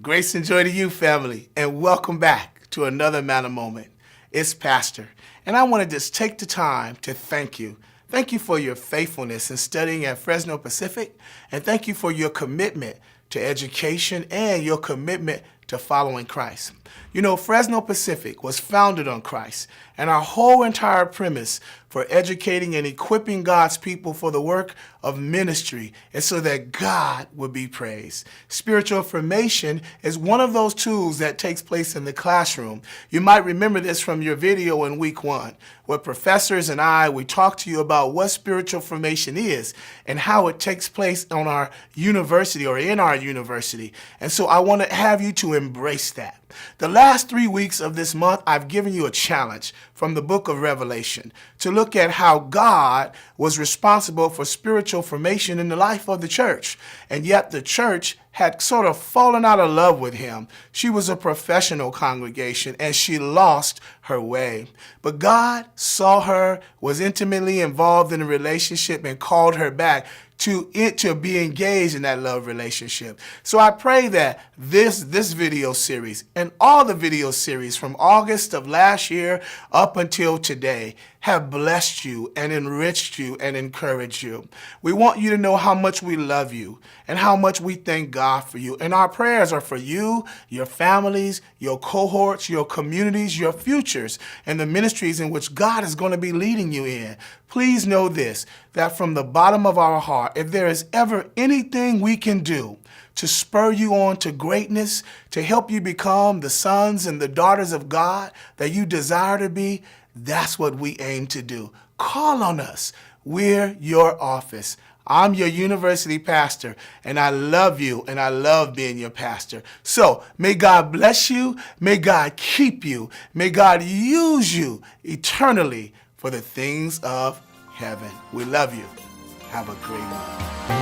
Grace and joy to you, family, and welcome back to another Manna Moment. It's Pastor, and I want to just take the time to thank you. Thank you for your faithfulness in studying at Fresno Pacific, and thank you for your commitment to education and your commitment to following Christ. You know, Fresno Pacific was founded on Christ, and our whole entire premise for educating and equipping God's people for the work of ministry is so that God would be praised. Spiritual formation is one of those tools that takes place in the classroom. You might remember this from your video in week 1, where professors and we talked to you about what spiritual formation is and how it takes place on our university or in our university. And so I want to have you to embrace that. The last 3 weeks of this month, I've given you a challenge from the book of Revelation to look at how God was responsible for spiritual formation in the life of the church. And yet the church had sort of fallen out of love with him. She was a professional congregation and she lost her way. But God saw her, was intimately involved in a relationship and called her back to be engaged in that love relationship. So I pray that this video series and all the video series from August of last year up until today have blessed you and enriched you and encouraged you. We want you to know how much we love you and how much we thank God for you. And our prayers are for you, your families, your cohorts, your communities, your futures, and the ministries in which God is going to be leading you in. Please know this, that from the bottom of our heart, if there is ever anything we can do to spur you on to greatness, to help you become the sons and the daughters of God that you desire to be, that's what we aim to do. Call on us. We're your office. I'm your university pastor, and I love you, and I love being your pastor. So may God bless you. May God keep you. May God use you eternally for the things of heaven. We love you. Have a great one.